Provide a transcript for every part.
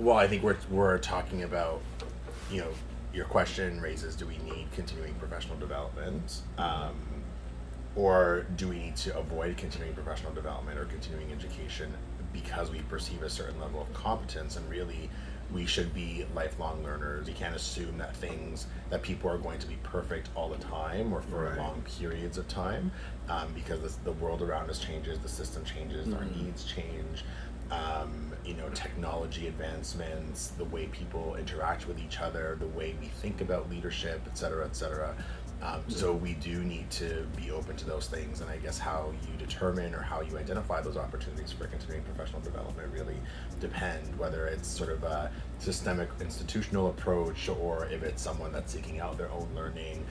Well, I think we're talking about, you know, your question raises, do we need continuing professional development, or do we need to avoid continuing professional development or continuing education because we perceive a certain level of competence, and really we should be lifelong learners. We can't assume that people are going to be perfect all the time or for Right. long periods of time, because the world around us changes, the system changes, our needs change. Technology advancements, the way people interact with each other, the way we think about leadership, et cetera, et cetera. So we do need to be open to those things, and I guess how you determine or how you identify those opportunities for continuing professional development really depend, whether it's sort of a systemic institutional approach or if it's someone that's seeking out their own learning.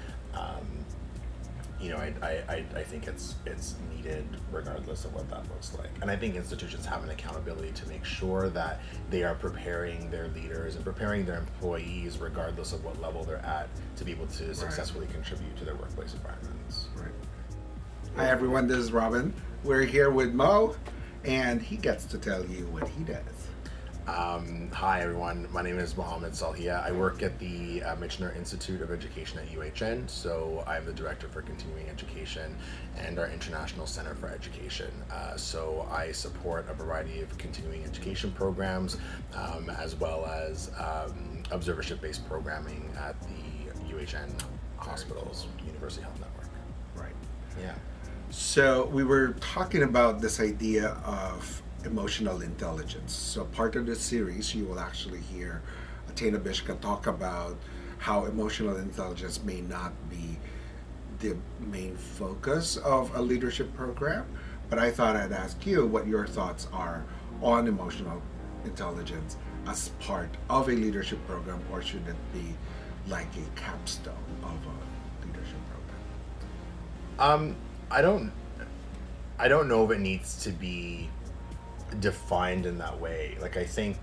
I think it's needed regardless of what that looks like. And I think institutions have an accountability to make sure that they are preparing their leaders and preparing their employees, regardless of what level they're at, to be able to successfully contribute to their workplace environments. Right. Hi everyone, this is Robin. We're here with Mo, and he gets to tell you what he does. Hi everyone, my name is Mohammad Salhia. I work at the Michener Institute of Education at UHN, so I'm the Director for Continuing Education and our International Center for Education. So I support a variety of continuing education programs, as well as observership-based programming at the UHN hospitals, University Health Network. Right. Yeah. So we were talking about this idea of emotional intelligence. So part of the series, you will actually hear Atena Bishka talk about how emotional intelligence may not be the main focus of a leadership program, but I thought I'd ask you what your thoughts are on emotional intelligence as part of a leadership program, or should it be like a capstone of a leadership program? I don't know if it needs to be defined in that way. Like I think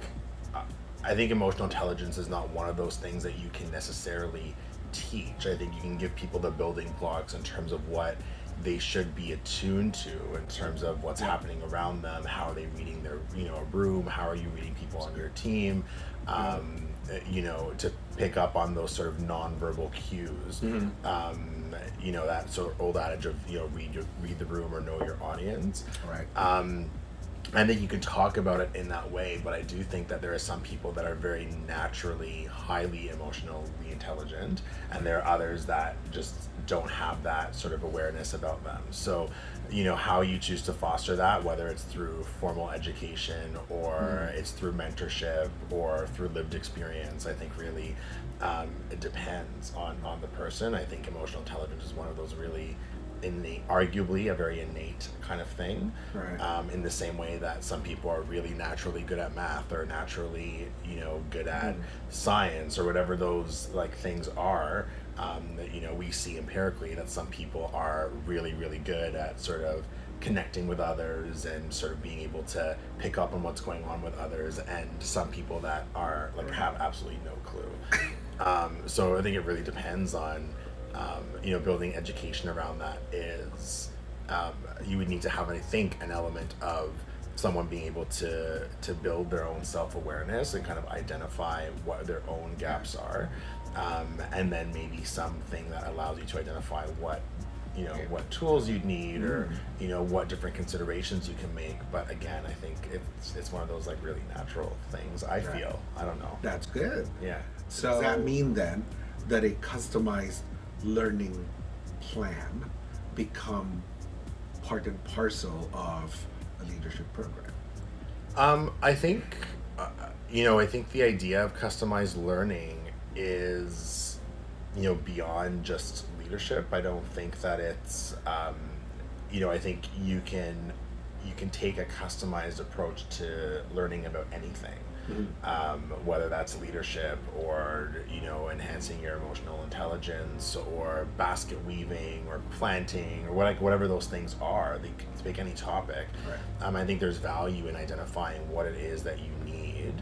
emotional intelligence is not one of those things that you can necessarily teach. I think you can give people the building blocks in terms of what they should be attuned to, in terms of what's happening around them, how are they reading their a room, how are you reading people on your team, to pick up on those sort of nonverbal cues. That sort of old adage of read the room or know your audience. Right. I think you can talk about it in that way, but I do think that there are some people that are very naturally highly emotionally intelligent, and there are others that just don't have that sort of awareness about them. So, how you choose to foster that, whether it's through formal education or it's through mentorship or through lived experience, I think really it depends on the person. I think emotional intelligence is one of those really innate, arguably a very innate kind of thing. Right. In the same way that some people are really naturally good at math or naturally good at science or whatever those things are. We see empirically that some people are really good at sort of connecting with others and sort of being able to pick up on what's going on with others, and some people that are have absolutely no clue. So I think it really depends on building education around that is you would need to have, I think, an element of someone being able to build their own self-awareness and kind of identify what their own gaps are, and then maybe something that allows you to identify what tools you'd need, or what different considerations you can make. But again, I think it's one of those really natural things, I feel. I don't know. That's good. Yeah. So does that mean then that a customized learning plan become part and parcel of a leadership program? I think I think the idea of customized learning is beyond just leadership. I don't think that it's I think you can take a customized approach to learning about anything. Whether that's leadership or enhancing your emotional intelligence or basket weaving or planting or whatever those things are. They can take any topic. Right. I think there's value in identifying what it is that you need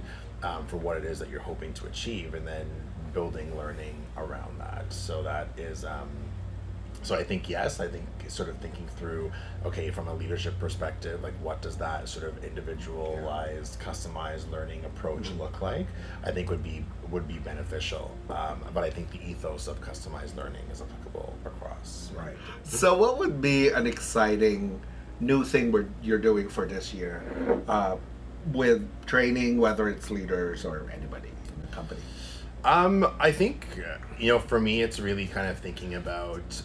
for what it is that you're hoping to achieve, and then building learning around that. So that is So I think yes, I think sort of thinking through, okay, from a leadership perspective, like what does that sort of individualized, customized learning approach look like? I think would be beneficial. But I think the ethos of customized learning is applicable across. Right. So what would be an exciting new thing you're doing for this year with training, whether it's leaders or anybody in the company? I think, for me, it's really kind of thinking about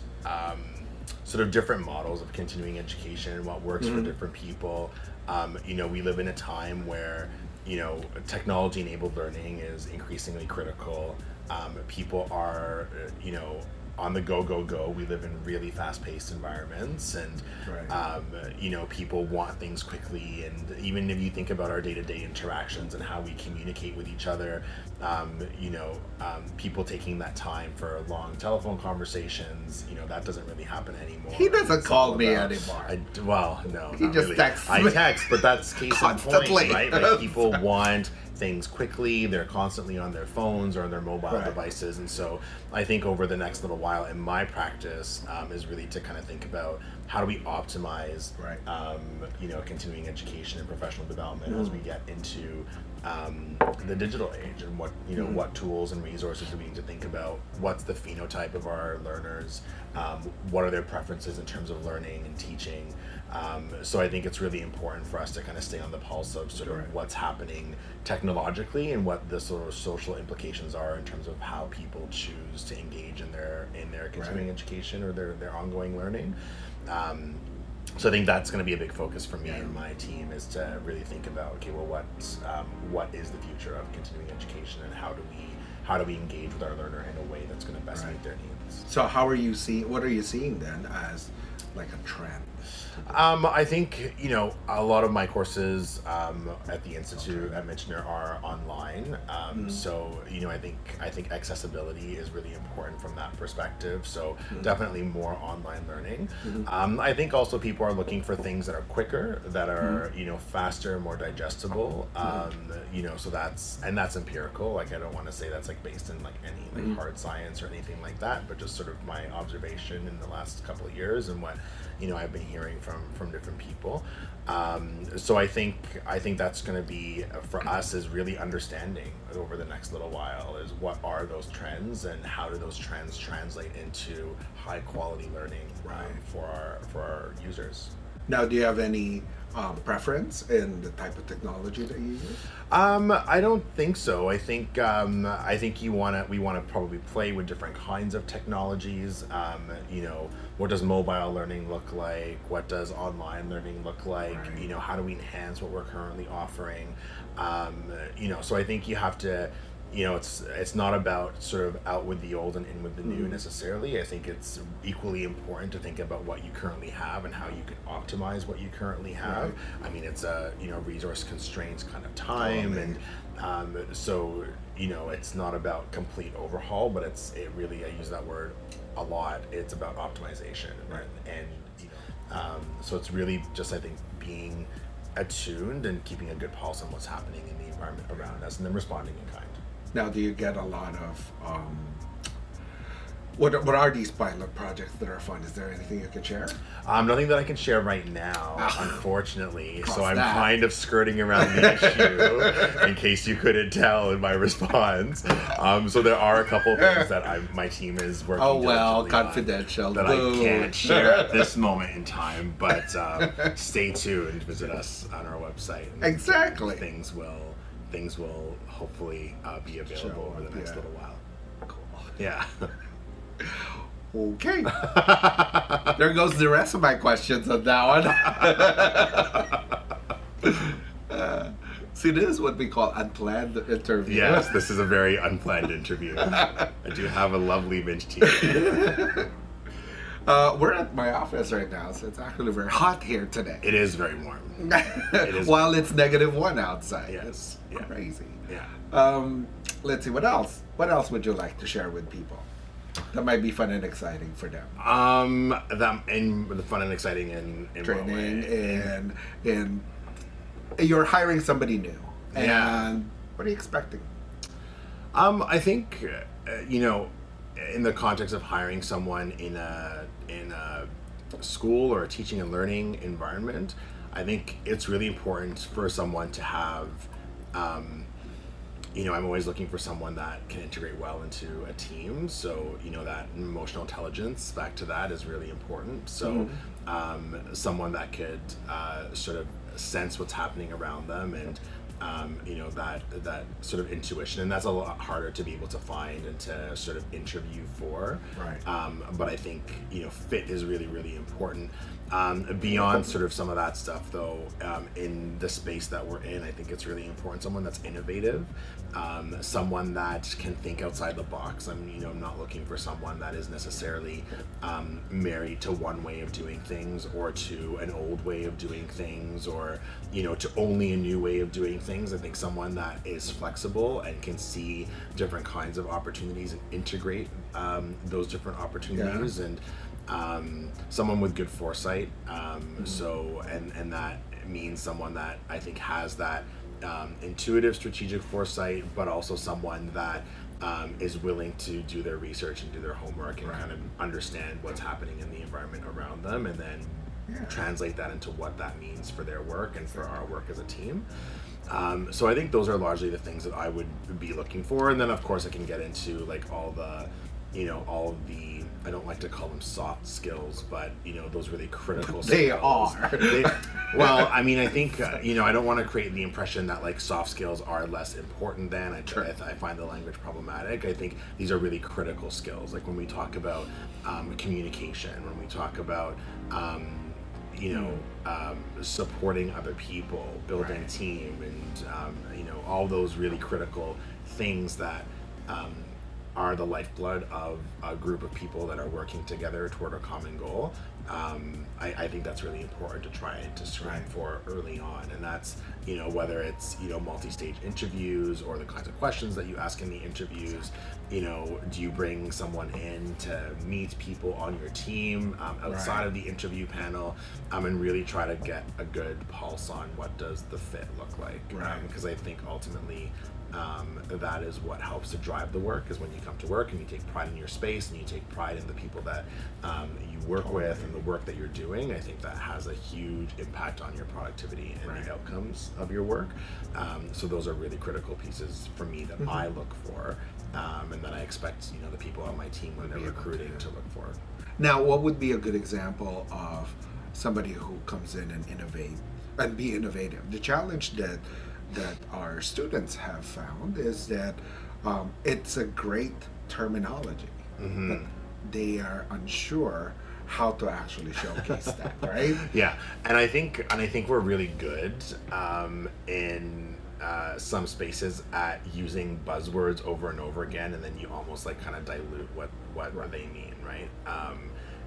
sort of different models of continuing education and what works for different people. We live in a time where, technology-enabled learning is increasingly critical. People are, on the go. We live in really fast-paced environments, and people want things quickly. And even if you think about our day-to-day interactions and how we communicate with each other, people taking that time for long telephone conversations, that doesn't really happen anymore. He doesn't call me anymore. No, he not just really. texts I me. text, but that's case in Constantly. point, right? Like people want things quickly. They're constantly on their phones or on their mobile devices, and so I think over the next little while in my practice is really to kind of think about how do we optimize continuing education and professional development as we get into the digital age, and what tools and resources do we need to think about, what's the phenotype of our learners, what are their preferences in terms of learning and teaching. So I think it's really important for us to kind of stay on the pulse of sort of what's happening technologically and what the sort of social implications are in terms of how people choose to engage in their continuing education or their ongoing learning. So I think that's going to be a big focus for me and my team, is to really think about, okay, well, what is the future of continuing education, and how do we engage with our learner in a way that's going to best meet their needs. So what are you seeing then as like a trend? I think, a lot of my courses at the Institute at Michener are online. So, I think accessibility is really important from that perspective. So definitely more online learning. I think also people are looking for things that are quicker, that are, faster, more digestible. So that's empirical. Like, I don't want to say that's like based in like any like hard science or anything like that, but just sort of my observation in the last couple of years and what, I've been hearing from different people. So I think that's going to be, for us, is really understanding over the next little while is what are those trends and how do those trends translate into high quality learning for our users. Now, do you have any preference in the type of technology that you use? I don't think so. I think we want to probably play with different kinds of technologies. What does mobile learning look like? What does online learning look like? How do we enhance what we're currently offering? So I think you have to. It's not about sort of out with the old and in with the new necessarily. I think it's equally important to think about what you currently have and how you can optimize what you currently have. I mean, it's a resource constraints kind of time, and so it's not about complete overhaul, but it really, I use that word a lot. It's about optimization, and so it's really just, I think, being attuned and keeping a good pulse on what's happening in the environment around us, and then responding in kind. Now, do you get a lot of what are these pilot projects that are fun? Is there anything you can share? Nothing that I can share right now, unfortunately. So I'm that. kind of skirting around the issue, in case you couldn't tell in my response. So there are a couple of things that my team is working. Oh well, diligently confidential. on that I can't share at this moment in time. But stay tuned. Visit us on our website. And Exactly. Things will hopefully be available over the next little while. Cool. Yeah. Okay. There goes the rest of my questions on that one. See, this is what we call unplanned interview. Yes, this is a very unplanned interview. I do have a lovely mint tea. We're at my office right now, so it's actually very hot here today. It is very warm. It is. While it's -1 outside. Yes. It's Yeah. crazy. Yeah. Let's see, what else? What else would you like to share with people that might be fun and exciting for them? That in the fun and exciting in Training and you're hiring somebody new. Yeah. And what are you expecting? I think in the context of hiring someone in a school or a teaching and learning environment, I think it's really important for someone to have, I'm always looking for someone that can integrate well into a team. So, that emotional intelligence, back to that, is really important. So, someone that could sort of sense what's happening around them, and that sort of intuition, and that's a lot harder to be able to find and to sort of interview for. Right. But I think fit is really, really important. Beyond sort of some of that stuff, though, in the space that we're in, I think it's really important. Someone that's innovative, someone that can think outside the box. I'm not looking for someone that is necessarily married to one way of doing things, or to an old way of doing things, or to only a new way of doing things. I think someone that is flexible and can see different kinds of opportunities and integrate those different opportunities, and someone with good foresight. And that means someone that I think has that intuitive strategic foresight, but also someone that is willing to do their research and do their homework, and kind of understand what's happening in the environment around them, and then translate that into what that means for their work and for our work as a team. So I think those are largely the things that I would be looking for. And then of course I can get into like all the, I don't like to call them soft skills, but those really critical They skills. are. Well, I think, I don't want to create the impression that like soft skills are less important than. I find the language problematic. I think these are really critical skills. Like when we talk about communication, when we talk about supporting other people, building team, and all those really critical things that are the lifeblood of a group of people that are working together toward a common goal. I think that's really important to try to screen for early on, and that's whether it's multi-stage interviews or the kinds of questions that you ask in the interviews. Do you bring someone in to meet people on your team outside of the interview panel, and really try to get a good pulse on what does the fit look like, because I think ultimately that is what helps to drive the work, is when you come to work and you take pride in your space and you take pride in the people that you work with and the work that you're doing. I think that has a huge impact on your productivity and the outcomes of your work. So those are really critical pieces for me that I look for, and that I expect the people on my team when they're recruiting to look for. Now, what would be a good example of somebody who comes in and innovate and be innovative? The challenge that our students have found is that it's a great terminology, but they are unsure how to actually showcase that, right? Yeah, and I think we're really good in some spaces at using buzzwords over and over again, and then you almost like kind of dilute what they mean, right?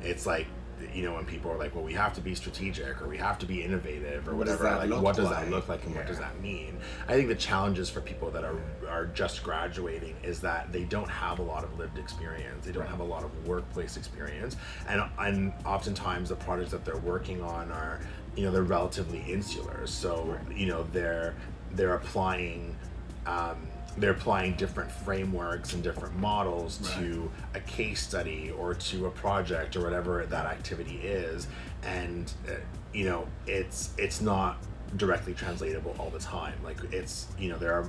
It's like, when people are like, well, we have to be strategic, or we have to be innovative, or whatever, what does that look like, and what does that mean? I think the challenges for people that are just graduating is that they don't have a lot of lived experience. They don't have a lot of workplace experience, and oftentimes the projects that they're working on are, they're relatively insular. So, they're applying different frameworks and different models to a case study or to a project or whatever that activity is, and it's not directly translatable all the time. Like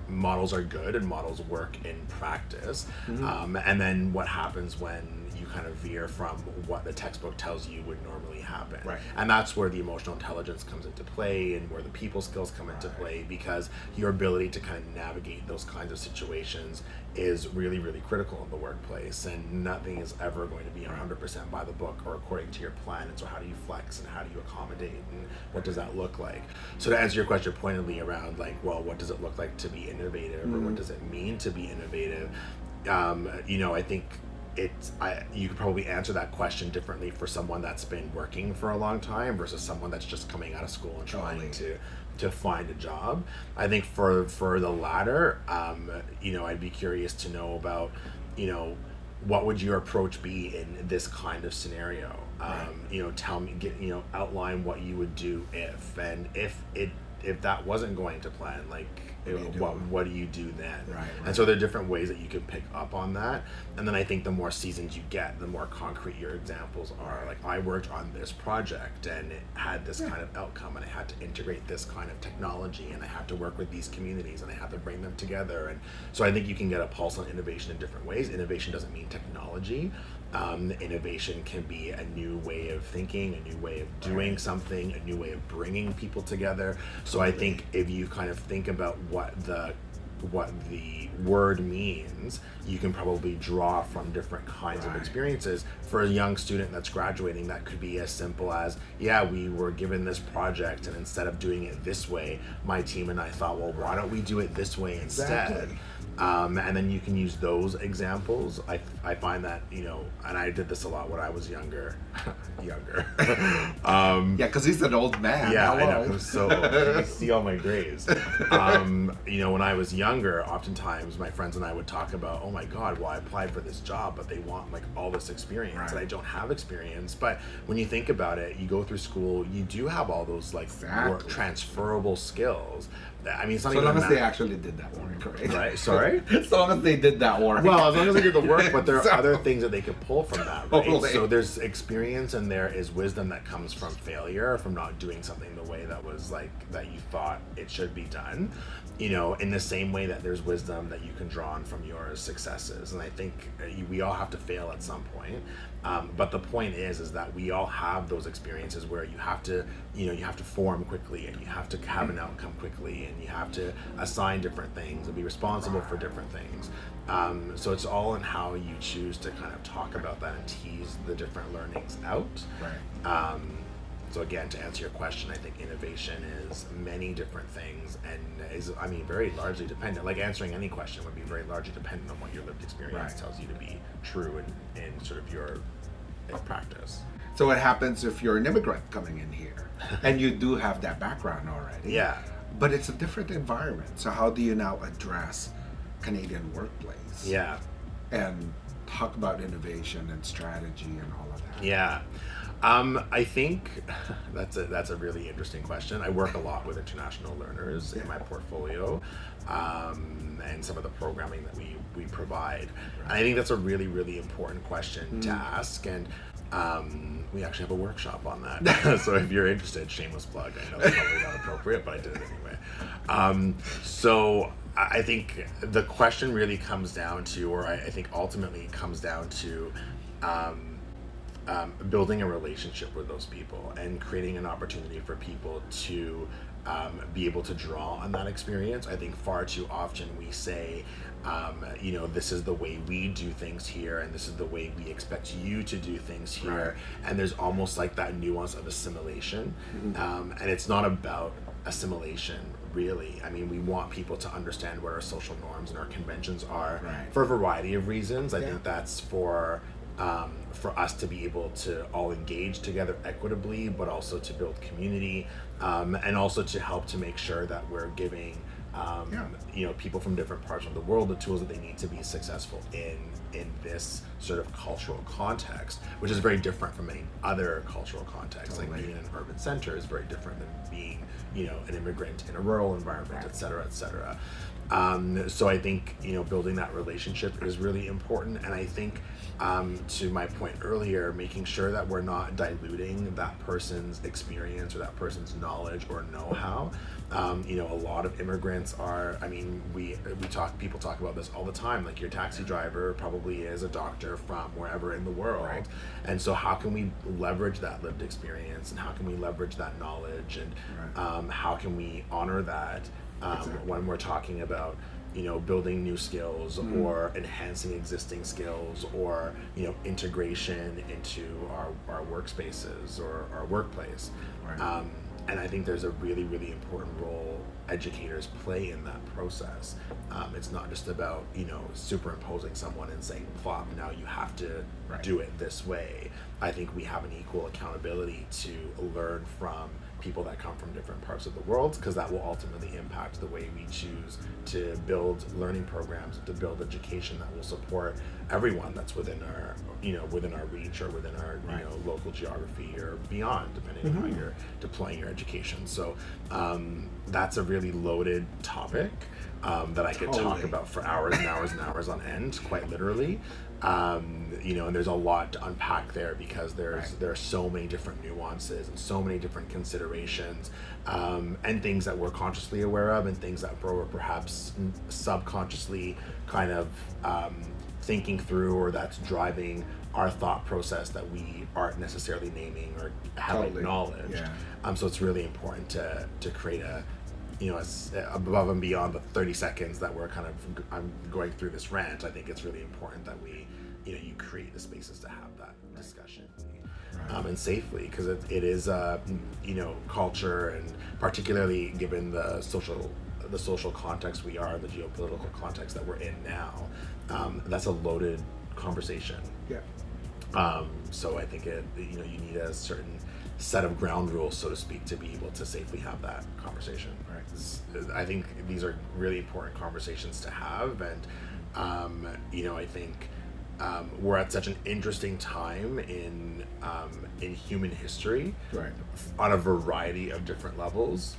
models are good and models work in practice, and then what happens when you kind of veer from what the textbook tells you would normally happen, and that's where the emotional intelligence comes into play, and where the people skills come into play, because your ability to kind of navigate those kinds of situations is really, really critical in the workplace, and nothing is ever going to be 100% by the book or according to your plan. And so how do you flex, and how do you accommodate, and what does that look like? So to answer your question pointedly around like, well, what does it look like to be innovative, or what does it mean to be innovative? I think you could probably answer that question differently for someone that's been working for a long time versus someone that's just coming out of school and trying to find a job. I think for the latter, I'd be curious to know about, what would your approach be in this kind of scenario? Tell me, outline what you would do if that wasn't going to plan. Like, what do you do then? Right. And so there are different ways that you can pick up on that. And then I think the more seasoned you get, the more concrete your examples are. Like, I worked on this project and it had this kind of outcome, and I had to integrate this kind of technology, and I had to work with these communities, and I had to bring them together. And so I think you can get a pulse on innovation in different ways. Innovation doesn't mean technology. Innovation can be a new way of thinking, a new way of doing something, a new way of bringing people together. So I think if you kind of think about what the word means, you can probably draw from different kinds of experiences. For a young student that's graduating, that could be as simple as, yeah, we were given this project, and instead of doing it this way, my team and I thought, well, why don't we do it this way instead? Exactly. And then you can use those examples. I find that, and I did this a lot when I was younger. Yeah, because he's an old man. Yeah, Hello. I know. I'm so old. You see all my grays. When I was younger, oftentimes my friends and I would talk about, oh my God, well, I applied for this job, but they want like all this experience, and I don't have experience. But when you think about it, you go through school, you do have all those like work transferable skills. I mean, it's not so even long as they actually did that work, right? Right? Sorry? So long as they did that work. Well, as long as they did the work, but there are other things that they could pull from that, right? Totally. So there's experience, and there is wisdom that comes from failure, from not doing something the way that was like that you thought it should be done. In the same way that there's wisdom that you can draw on from your successes. And I think we all have to fail at some point. But the point is that we all have those experiences where you have to form quickly, and you have to have an outcome quickly, and you have to assign different things and be responsible for different things. So it's all in how you choose to kind of talk about that and tease the different learnings out. Right. So again, to answer your question, I think innovation is many different things, and is, very largely dependent. Like answering any question would be very largely dependent on what your lived experience tells you to be true in sort of your practice. So what happens if you're an immigrant coming in here and you do have that background already? Yeah. But it's a different environment. So how do you now address Canadian workplace? Yeah. And talk about innovation and strategy and all of that? Yeah. I think that's a really interesting question. I work a lot with international learners in my portfolio, and some of the programming that we provide. And I think that's a really, really important question to ask. And we actually have a workshop on that. So if you're interested, shameless plug. I know that's probably not appropriate, but I did it anyway. So I think the question really comes down to, or I think ultimately it comes down to, building a relationship with those people and creating an opportunity for people to be able to draw on that experience. I think far too often we say, this is the way we do things here, and this is the way we expect you to do things here. Right. And there's almost like that nuance of assimilation. And it's not about assimilation, really. We want people to understand what our social norms and our conventions are for a variety of reasons. I think that's for us to be able to all engage together equitably, but also to build community, and also to help to make sure that we're giving people from different parts of the world the tools that they need to be successful in this sort of cultural context, which is very different from many other cultural contexts. Like being in an urban center is very different than being an immigrant in a rural environment, et cetera, et cetera. So I think building that relationship is really important, and I think to my point earlier, making sure that we're not diluting that person's experience or that person's knowledge or know-how. A lot of immigrants are, people talk about this all the time, like your taxi driver probably is a doctor from wherever in the world. And so how can we leverage that lived experience, and how can we leverage that knowledge, and how can we honor that when we're talking about building new skills or enhancing existing skills, or integration into our workspaces or our workplace. And I think there's a really, really important role educators play in that process. It's not just about superimposing someone and saying, plop, now you have to do it this way. I think we have an equal accountability to learn from people that come from different parts of the world, because that will ultimately impact the way we choose to build learning programs, to build education that will support everyone that's within our within our reach or within our Right. local geography or beyond, depending on how you're deploying your education. So that's a really loaded topic that I could talk Totally. about for hours and hours and hours on end, quite literally. And there's a lot to unpack there because there are so many different nuances and so many different considerations, and things that we're consciously aware of and things that we're perhaps subconsciously kind of thinking through, or that's driving our thought process that we aren't necessarily naming or have Totally. acknowledged. Yeah. So it's really important to create above and beyond the 30 seconds that I'm going through this rant. I think it's really important that you create the spaces to have that discussion, and safely, because it is culture, and particularly given the social context we are, the geopolitical context that we're in now, that's a loaded conversation. Yeah. So I think you need a certain set of ground rules, so to speak, to be able to safely have that conversation. Right. I think these are really important conversations to have, and I think we're at such an interesting time in human history, Right. on a variety of different levels.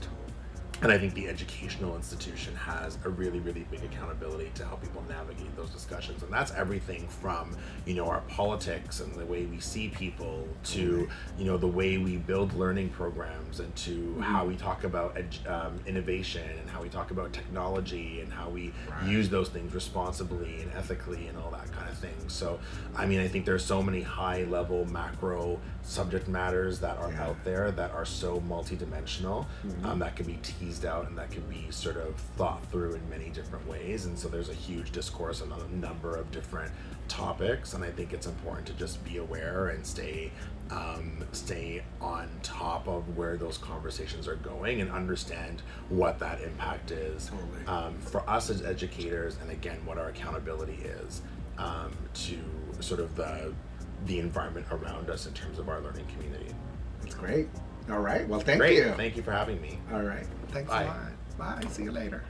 And I think the educational institution has a really, really big accountability to help people navigate those discussions. And that's everything from, our politics and the way we see people to, the way we build learning programs, and to how we talk about innovation, and how we talk about technology, and how we use those things responsibly and ethically and all that kind of thing. So, I think there's so many high level macro subject matters that are out there that are so multidimensional, that can be teased out and that can be sort of thought through in many different ways. And so there's a huge discourse on a number of different topics, and I think it's important to just be aware and stay on top of where those conversations are going, and understand what that impact is, for us as educators, and again what our accountability is to sort of the environment around us in terms of our learning community. That's great. All right. Well, thank Great. you. Thank you for having me. All right. Thanks Bye. a lot. Bye. See you later.